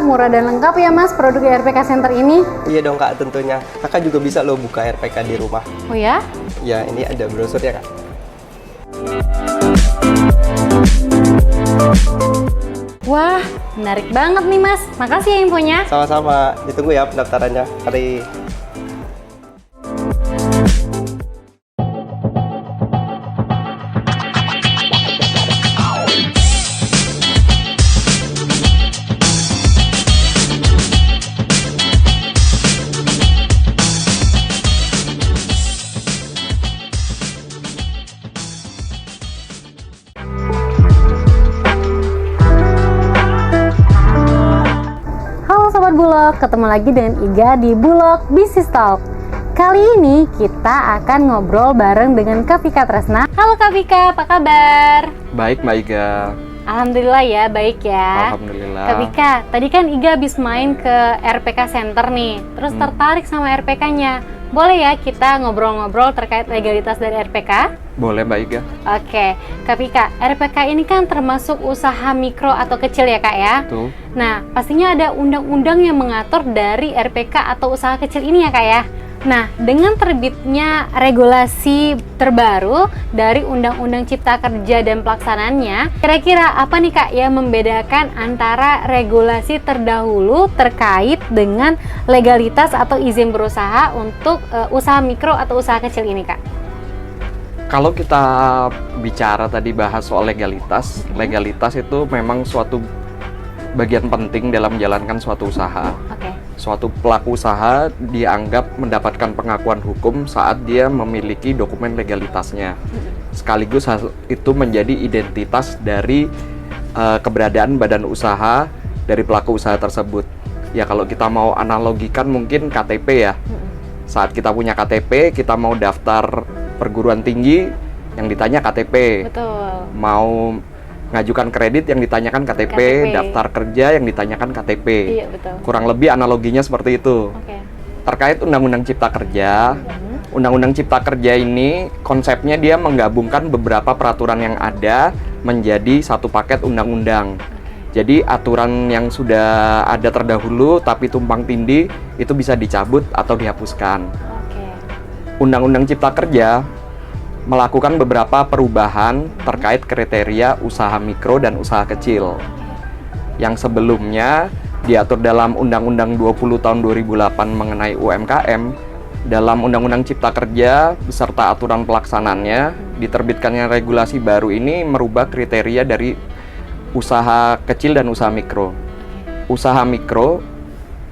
murah dan lengkap ya Mas produk RPK Center ini? Iya dong Kak, tentunya. Kakak juga bisa loh buka RPK di rumah. Oh ya? Ya, ini ada brosurnya Kak. Wah, menarik banget nih Mas. Makasih ya infonya. Sama-sama, ditunggu ya pendaftarannya. Mari. Halo Sobat Bulog, ketemu lagi dengan Iga di Bulog Business Talk. Kali ini kita akan ngobrol bareng dengan Kak Vika Tresna. Halo Kak Vika, apa kabar? Baik Mbak Iga. Alhamdulillah ya, baik ya. Alhamdulillah. Kak Vika, tadi kan Iga habis main ke RPK Center nih, terus tertarik sama RPK-nya. Boleh ya kita ngobrol-ngobrol terkait legalitas dari RPK? Boleh Mbak Iga. Oke, Kak Vika, RPK ini kan termasuk usaha mikro atau kecil ya Kak ya? Tuh. Nah, pastinya ada undang-undang yang mengatur dari RPK atau usaha kecil ini ya Kak ya? Nah, dengan terbitnya regulasi terbaru dari Undang-Undang Cipta Kerja dan pelaksanaannya, kira-kira apa nih Kak yang membedakan antara regulasi terdahulu terkait dengan legalitas atau izin berusaha untuk usaha mikro atau usaha kecil ini Kak? Kalau kita bicara tadi bahas soal legalitas, legalitas itu memang suatu bagian penting dalam menjalankan suatu usaha. Oke. Suatu pelaku usaha dianggap mendapatkan pengakuan hukum saat dia memiliki dokumen legalitasnya. Sekaligus itu menjadi identitas dari keberadaan badan usaha dari pelaku usaha tersebut. Ya kalau kita mau analogikan mungkin KTP ya. Saat kita punya KTP, kita mau daftar perguruan tinggi, yang ditanya KTP. Betul. Mau ngajukan kredit yang ditanyakan KTP, daftar kerja yang ditanyakan KTP. Iya, betul. Kurang lebih analoginya seperti itu. Oke. Terkait Undang-Undang Cipta Kerja, Undang-Undang Cipta Kerja ini konsepnya dia menggabungkan beberapa peraturan yang ada menjadi satu paket undang-undang. Jadi aturan yang sudah ada terdahulu tapi tumpang tindih itu bisa dicabut atau dihapuskan. Oke. Undang-Undang Cipta Kerja melakukan beberapa perubahan terkait kriteria usaha mikro dan usaha kecil. Yang sebelumnya diatur dalam Undang-Undang 20 tahun 2008 mengenai UMKM, dalam Undang-Undang Cipta Kerja beserta aturan pelaksanaannya, diterbitkannya regulasi baru ini merubah kriteria dari usaha kecil dan usaha mikro. Usaha mikro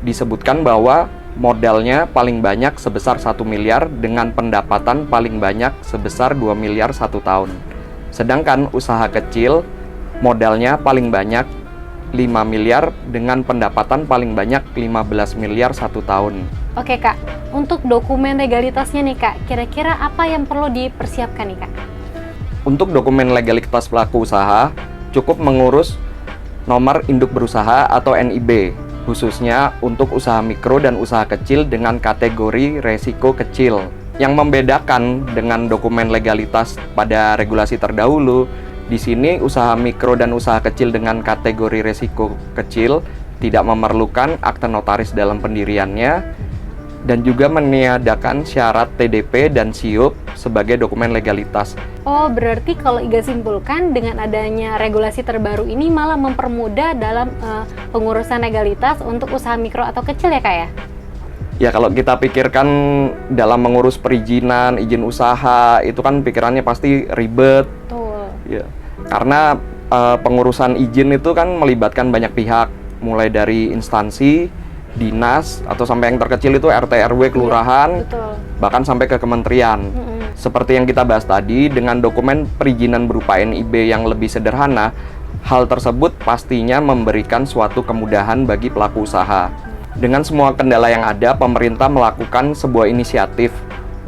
disebutkan bahwa modalnya paling banyak sebesar 1 miliar dengan pendapatan paling banyak sebesar 2 miliar 1 tahun. Sedangkan usaha kecil modalnya paling banyak 5 miliar dengan pendapatan paling banyak 15 miliar 1 tahun. Oke Kak, untuk dokumen legalitasnya nih Kak, kira-kira apa yang perlu dipersiapkan nih Kak? Untuk dokumen legalitas pelaku usaha, cukup mengurus nomor induk berusaha atau NIB, khususnya untuk usaha mikro dan usaha kecil dengan kategori resiko kecil. Yang membedakan dengan dokumen legalitas pada regulasi terdahulu, di sini usaha mikro dan usaha kecil dengan kategori resiko kecil tidak memerlukan akte notaris dalam pendiriannya dan juga meniadakan syarat TDP dan SIUP sebagai dokumen legalitas. Oh, berarti kalau Iga simpulkan dengan adanya regulasi terbaru ini malah mempermudah dalam pengurusan legalitas untuk usaha mikro atau kecil ya Kak ya? Ya kalau kita pikirkan dalam mengurus perizinan, izin usaha, itu kan pikirannya pasti ribet. Betul. Ya, karena pengurusan izin itu kan melibatkan banyak pihak, mulai dari instansi, dinas, atau sampai yang terkecil itu RT RW kelurahan, Betul. bahkan sampai ke kementerian. Seperti yang kita bahas tadi, dengan dokumen perizinan berupa NIB yang lebih sederhana, hal tersebut pastinya memberikan suatu kemudahan bagi pelaku usaha. Dengan semua kendala yang ada, pemerintah melakukan sebuah inisiatif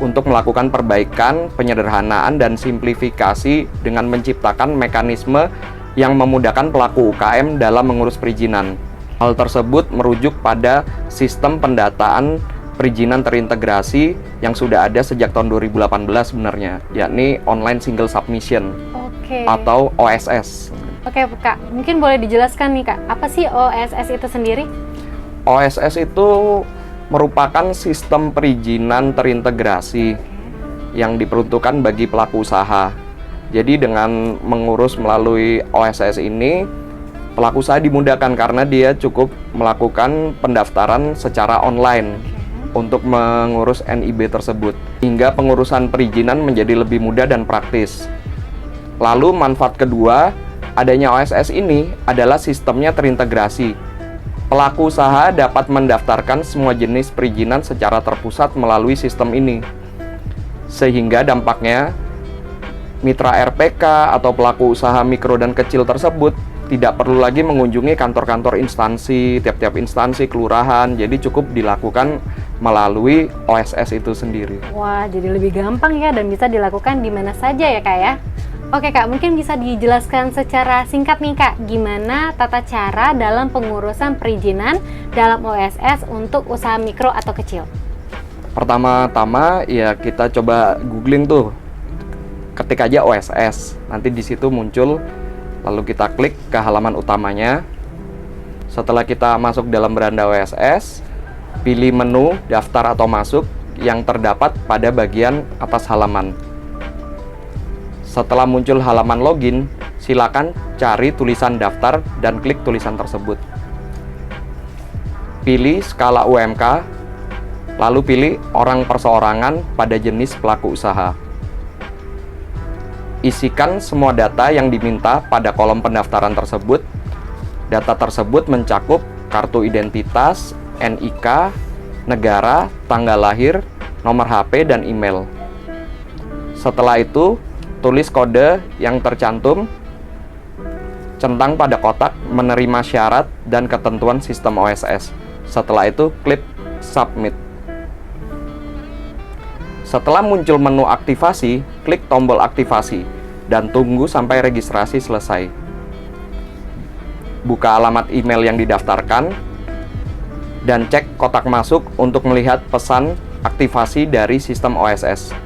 untuk melakukan perbaikan, penyederhanaan, dan simplifikasi dengan menciptakan mekanisme yang memudahkan pelaku UKM dalam mengurus perizinan. Hal tersebut merujuk pada sistem pendataan perizinan terintegrasi yang sudah ada sejak tahun 2018 sebenarnya, yakni Online Single Submission Oke. atau OSS. Oke Kak, mungkin boleh dijelaskan nih Kak, apa sih OSS itu sendiri? OSS itu merupakan sistem perizinan terintegrasi yang diperuntukkan bagi pelaku usaha. Jadi dengan mengurus melalui OSS ini, pelaku usaha dimudahkan karena dia cukup melakukan pendaftaran secara online untuk mengurus NIB tersebut, hingga pengurusan perizinan menjadi lebih mudah dan praktis. Lalu manfaat kedua, adanya OSS ini adalah sistemnya terintegrasi. Pelaku usaha dapat mendaftarkan semua jenis perizinan secara terpusat melalui sistem ini. Sehingga dampaknya, mitra RPK atau pelaku usaha mikro dan kecil tersebut tidak perlu lagi mengunjungi kantor-kantor instansi, tiap-tiap instansi, kelurahan, jadi cukup dilakukan melalui OSS itu sendiri. Wah, jadi lebih gampang ya dan bisa dilakukan di mana saja ya Kak ya. Oke Kak, mungkin bisa dijelaskan secara singkat nih Kak, gimana tata cara dalam pengurusan perizinan dalam OSS untuk usaha mikro atau kecil? Pertama-tama ya kita coba googling tuh, ketik aja OSS, nanti di situ muncul, lalu kita klik ke halaman utamanya. Setelah kita masuk dalam beranda OSS, pilih menu daftar atau masuk yang terdapat pada bagian atas halaman. Setelah muncul halaman login, silakan cari tulisan daftar dan klik tulisan tersebut. Pilih skala UMK, lalu pilih orang perseorangan pada jenis pelaku usaha. Isikan semua data yang diminta pada kolom pendaftaran tersebut. Data tersebut mencakup kartu identitas, NIK, negara, tanggal lahir, nomor HP, dan email. Setelah itu, tulis kode yang tercantum, centang pada kotak menerima syarat dan ketentuan sistem OSS. Setelah itu, klik submit. Setelah muncul menu aktivasi, klik tombol aktivasi dan tunggu sampai registrasi selesai. Buka alamat email yang didaftarkan dan cek kotak masuk untuk melihat pesan aktivasi dari sistem OSS.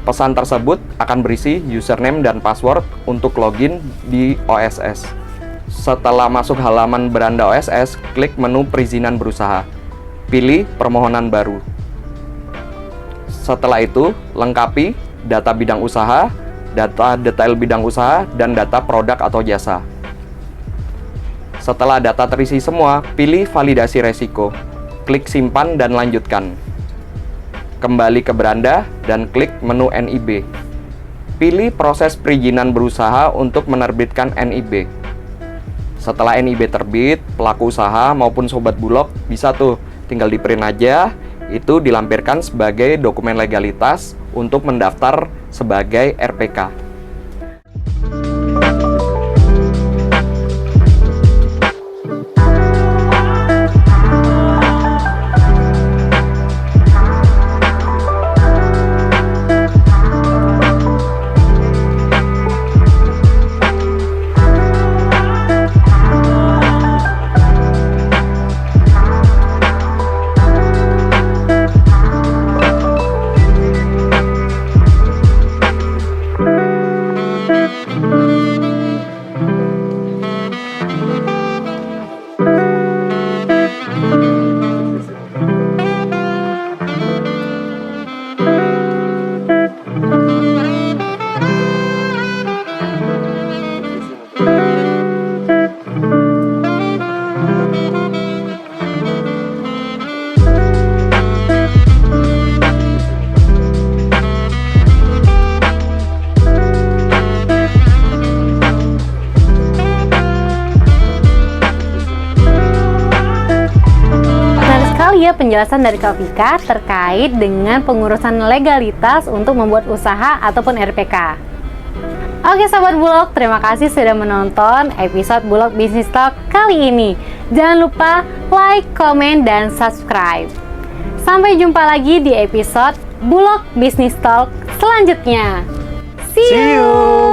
Pesan tersebut akan berisi username dan password untuk login di OSS. Setelah masuk halaman beranda OSS, klik menu perizinan berusaha. Pilih permohonan baru. Setelah itu, lengkapi data bidang usaha, data detail bidang usaha, dan data produk atau jasa. Setelah data terisi semua, pilih validasi resiko. Klik simpan dan lanjutkan. Kembali ke beranda dan klik menu NIB. Pilih proses perizinan berusaha untuk menerbitkan NIB. Setelah NIB terbit, pelaku usaha maupun sobat bulog bisa tuh tinggal di print aja, itu dilampirkan sebagai dokumen legalitas untuk mendaftar sebagai RPK. Penjelasan dari Kak Vika terkait dengan pengurusan legalitas untuk membuat usaha ataupun RPK. Oke Sobat Bulog, terima kasih sudah menonton episode Bulog Business Talk kali ini. Jangan lupa like, komen, dan subscribe. Sampai jumpa lagi di episode Bulog Business Talk selanjutnya. See you!